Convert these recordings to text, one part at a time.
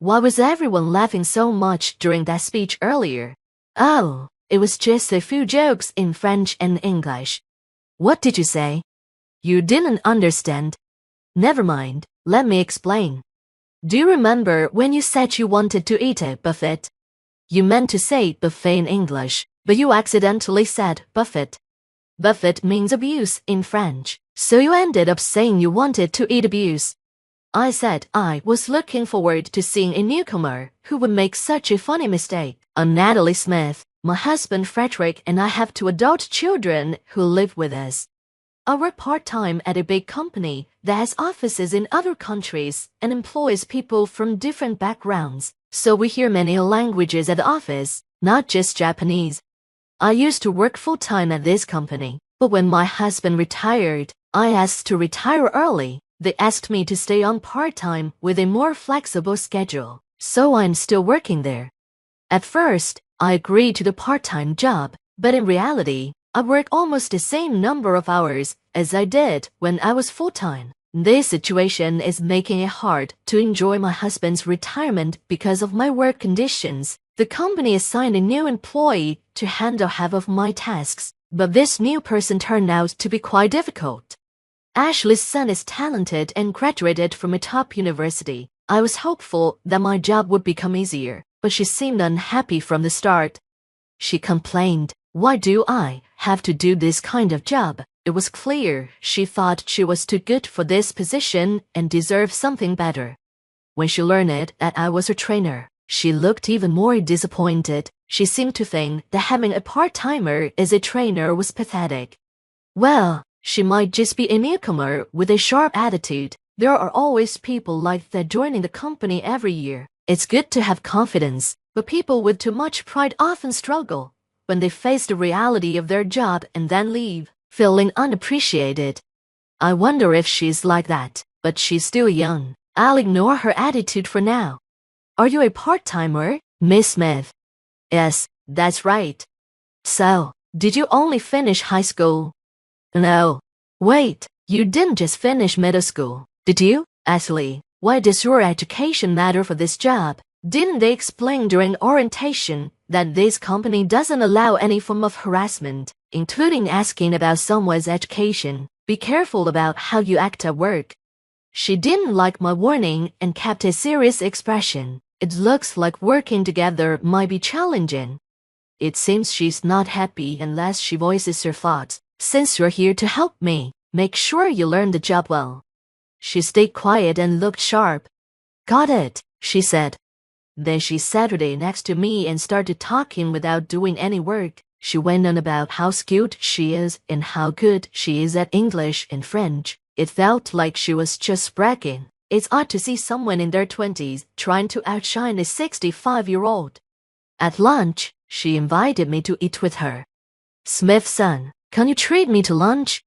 Why was everyone laughing so much during that speech earlier? Oh, it was just a few jokes in French and English. What did you say? You didn't understand. Never mind, let me explain. Do you remember when you said you wanted to eat a buffet? You meant to say buffet in English, but you accidentally said buffet. Buffet means abuse in French, so you ended up saying you wanted to eat abuse. I said I was looking forward to seeing a newcomer who would make such a funny mistake. I'm Natalie Smith. My husband Frederick and I have 2 adult children who live with us. I work part-time at a big company that has offices in other countries and employs people from different backgrounds, so we hear many languages at the office, not just Japanese. I used to work full-time at this company, but when my husband retired, I asked to retire early. They asked me to stay on part-time with a more flexible schedule, so I'm still working there. At first, I agreed to the part-time job, but in reality, I work almost the same number of hours as I did when I was full-time. This situation is making it hard to enjoy my husband's retirement because of my work conditions. The company assigned a new employee to handle half of my tasks, but this new person turned out to be quite difficult. Ashley's son is talented and graduated from a top university. I was hopeful that my job would become easier, but she seemed unhappy from the start. She complained, "Why do I have to do this kind of job?" It was clear she thought she was too good for this position and deserved something better. When she learned that I was her trainer, she looked even more disappointed. She seemed to think that having a part-timer as a trainer was pathetic. Well, she might just be a newcomer with a sharp attitude. There are always people like that joining the company every year. It's good to have confidence, but people with too much pride often struggle when they face the reality of their job and then leave, feeling unappreciated. I wonder if she's like that, but she's still young. I'll ignore her attitude for now. Are you a part-timer, Miss Smith? Yes, that's right. So, did you only finish high school? No. Wait, you didn't just finish middle school, did you? Ashley, why does your education matter for this job? Didn't they explain during orientation that this company doesn't allow any form of harassment, including asking about someone's education? Be careful about how you act at work. She didn't like my warning and kept a serious expression. It looks like working together might be challenging. It seems she's not happy unless she voices her thoughts. Since you're here to help me, make sure you learn the job well. She stayed quiet and looked sharp. Got it, she said. Then she sat there next to me and started talking without doing any work. She went on about how skilled she is and how good she is at English and French. It felt like she was just bragging. It's odd to see someone in their 20s trying to outshine a 65-year-old. At lunch, she invited me to eat with her. Smith's son, can you treat me to lunch?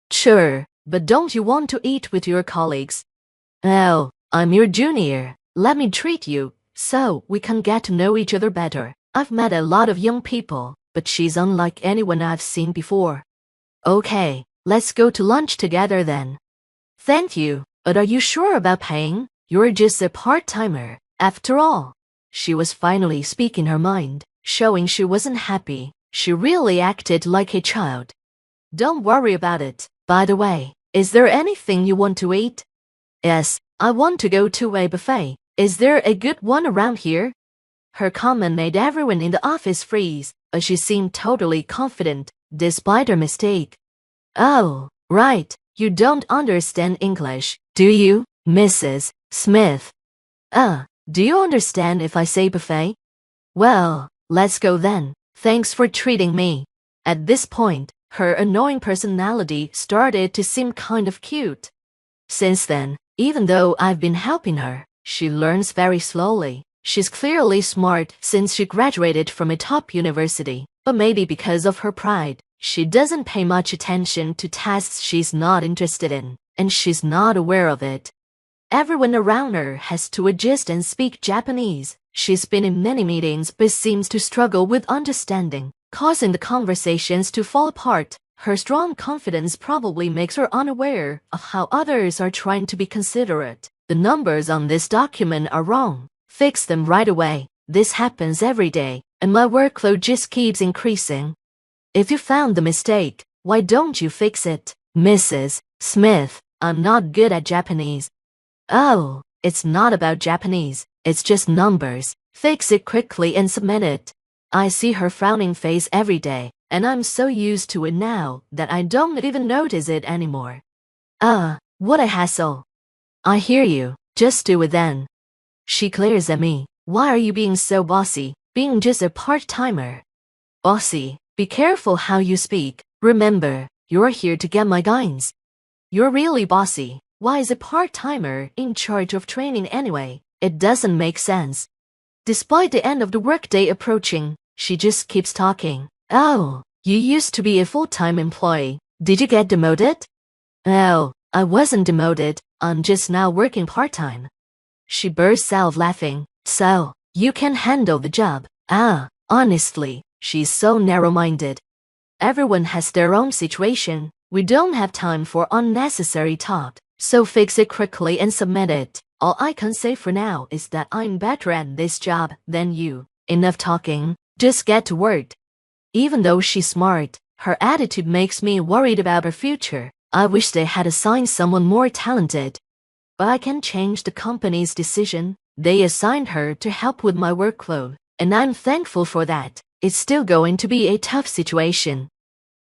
Sure, but don't you want to eat with your colleagues? No, I'm your junior. Let me treat you, so we can get to know each other better. I've met a lot of young people, but she's unlike anyone I've seen before. Okay, let's go to lunch together then. Thank you, but are you sure about paying? You're just a part-timer, after all. She was finally speaking her mind, showing she wasn't happy. She really acted like a child. Don't worry about it. By the way, is there anything you want to eat? Yes, I want to go to a buffet. Is there a good one around here? Her comment made everyone in the office freeze, but she seemed totally confident, despite her mistake. Oh, right, you don't understand English, do you, Mrs. Smith? Do you understand if I say buffet? Well, let's go then. Thanks for treating me. At this point, her annoying personality started to seem kind of cute. Since then, even though I've been helping her, she learns very slowly. She's clearly smart since she graduated from a top university, but maybe because of her pride, she doesn't pay much attention to tasks she's not interested in, and she's not aware of it. Everyone around her has to adjust and speak Japanese. She's been in many meetings but seems to struggle with understanding, causing the conversations to fall apart. Her strong confidence probably makes her unaware of how others are trying to be considerate. The numbers on this document are wrong. Fix them right away. This happens every day, and my workload just keeps increasing. If you found the mistake, why don't you fix it? Mrs. Smith, I'm not good at Japanese. Oh, it's not about Japanese, it's just numbers. Fix it quickly and submit it. I see her frowning face every day, and I'm so used to it now that I don't even notice it anymore. What a hassle. I hear you, just do it then. She glares at me. Why are you being so bossy, being just a part-timer? Bossy, be careful how you speak. Remember, you're here to get my guidance. You're really bossy. Why is a part-timer in charge of training anyway? It doesn't make sense. Despite the end of the workday approaching, she just keeps talking. Oh, you used to be a full-time employee. Did you get demoted? Oh, I wasn't demoted. I'm just now working part-time. She bursts out laughing. So, you can handle the job. Honestly, she's so narrow-minded. Everyone has their own situation. We don't have time for unnecessary talk, so fix it quickly and submit it. All I can say for now is that I'm better at this job than you. Enough talking, just get to work. Even though she's smart, her attitude makes me worried about her future. I wish they had assigned someone more talented. But I can't change the company's decision. They assigned her to help with my workload, and I'm thankful for that. It's still going to be a tough situation.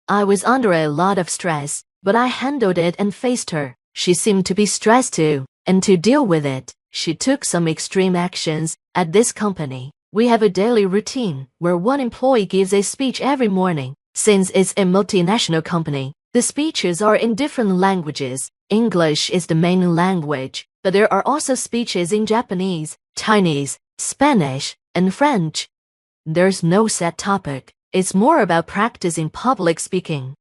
I was under a lot of stress, but I handled it and faced her. She seemed to be stressed too, and to deal with it, she took some extreme actions. At this company, we have a daily routine where one employee gives a speech every morning. Since it's a multinational company, the speeches are in different languages. English is the main language, but there are also speeches in Japanese, Chinese, Spanish, and French. There's no set topic. It's more about practicing public speaking.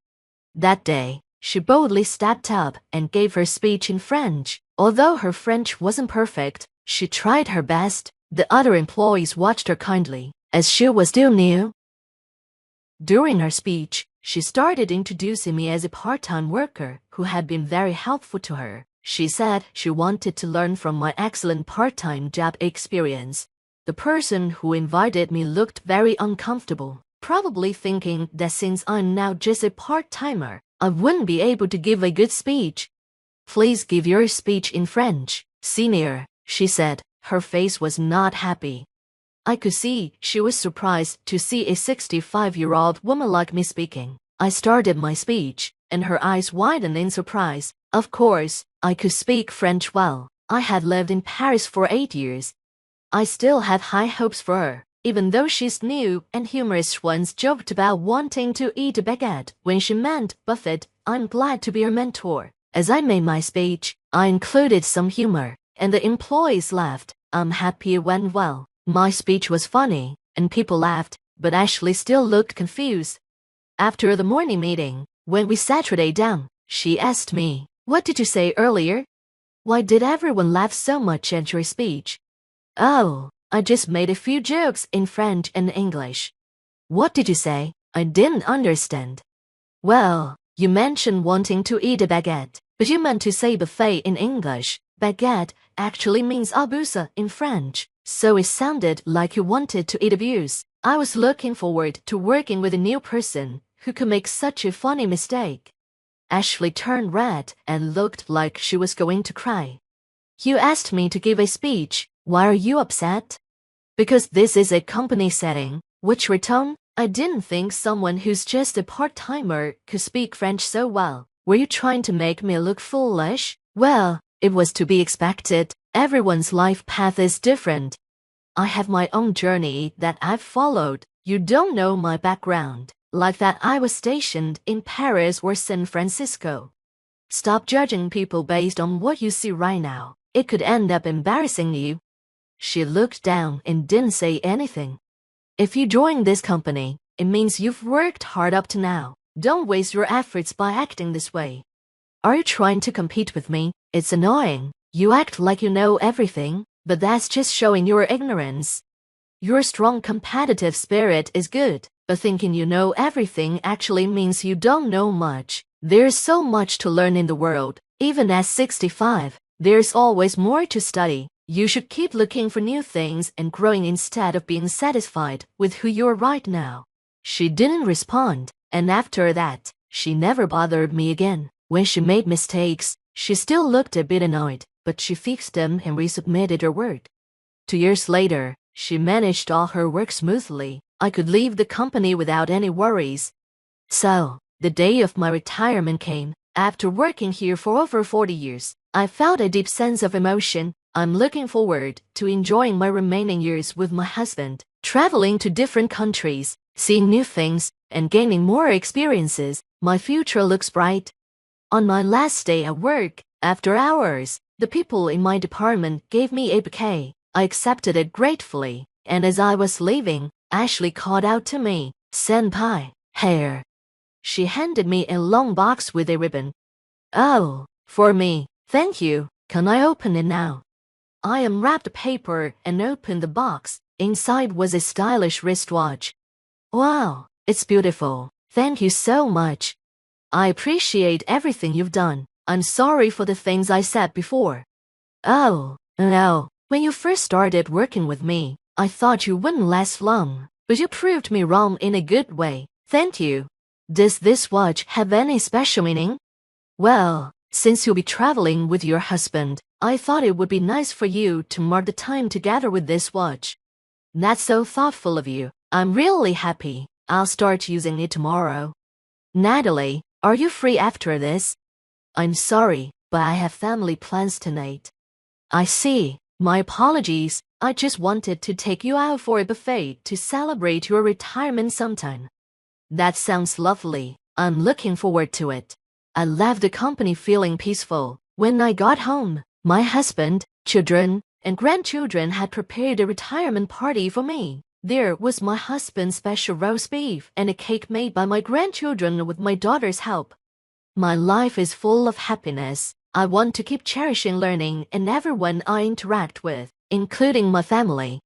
That day, she boldly stepped up and gave her speech in French. Although her French wasn't perfect, she tried her best. The other employees watched her kindly, as she was still new. During her speech, she started introducing me as a part-time worker who had been very helpful to her. She said she wanted to learn from my excellent part-time job experience. The person who invited me looked very uncomfortable, probably thinking that since I'm now just a part-timer, I wouldn't be able to give a good speech. Please give your speech in French, senior, she said. Her face was not happy. I could see she was surprised to see a 65-year-old woman like me speaking. I started my speech, and her eyes widened in surprise. Of course, I could speak French well. I had lived in Paris for 8 years. I still had high hopes for her, even though she's new and humorous. Once joked about wanting to eat a baguette when she meant buffet. I'm glad to be her mentor. As I made my speech, I included some humor, and the employees laughed. I'm happy it went well. My speech was funny, and people laughed, but Ashley still looked confused. After the morning meeting, when we sat her down, she asked me, "What did you say earlier? Why did everyone laugh so much at your speech?" "Oh, I just made a few jokes in French and English." "What did you say? I didn't understand." "Well, you mentioned wanting to eat a baguette, but you meant to say buffet in English. Baguette actually means abusa in French, so it sounded like you wanted to eat abuse." I was looking forward to working with a new person who could make such a funny mistake. Ashley turned red and looked like she was going to cry. "You asked me to give a speech. Why are you upset?" "Because this is a company setting." Which retone? I didn't think someone who's just a part-timer could speak French so well. Were you trying to make me look foolish? Well, it was to be expected. Everyone's life path is different. I have my own journey that I've followed. You don't know my background. Like that I was stationed in Paris or San Francisco. Stop judging people based on what you see right now. It could end up embarrassing you. She looked down and didn't say anything. If you join this company, it means you've worked hard up to now. Don't waste your efforts by acting this way. Are you trying to compete with me? It's annoying. You act like you know everything, but that's just showing your ignorance. Your strong competitive spirit is good, but thinking you know everything actually means you don't know much. There's so much to learn in the world. Even at 65, there's always more to study. You should keep looking for new things and growing instead of being satisfied with who you are right now. She didn't respond, and after that, she never bothered me again. When she made mistakes, she still looked a bit annoyed, but she fixed them and resubmitted her work. 2 years later, she managed all her work smoothly. I could leave the company without any worries. So, the day of my retirement came. After working here for over 40 years, I felt a deep sense of emotion. I'm looking forward to enjoying my remaining years with my husband, traveling to different countries, seeing new things, and gaining more experiences. My future looks bright. On my last day at work, after hours, the people in my department gave me a bouquet. I accepted it gratefully, and as I was leaving, Ashley called out to me, "Senpai, here." She handed me a long box with a ribbon. "Oh, for me, thank you. Can I open it now?" I unwrapped the paper and opened the box. Inside was a stylish wristwatch. "Wow, it's beautiful. Thank you so much. I appreciate everything you've done. I'm sorry for the things I said before." "Oh, no. When you first started working with me, I thought you wouldn't last long, but you proved me wrong in a good way. Thank you. Does this watch have any special meaning?" "Well, since you'll be traveling with your husband, I thought it would be nice for you to mark the time together with this watch." "That's so thoughtful of you. I'm really happy. I'll start using it tomorrow." "Natalie, are you free after this?" "I'm sorry, but I have family plans tonight." "I see. My apologies. I just wanted to take you out for a buffet to celebrate your retirement sometime." "That sounds lovely. I'm looking forward to it." I left the company feeling peaceful. When I got home, my husband, children, and grandchildren had prepared a retirement party for me. There was my husband's special roast beef and a cake made by my grandchildren with my daughter's help. My life is full of happiness. I want to keep cherishing learning and everyone I interact with, including my family.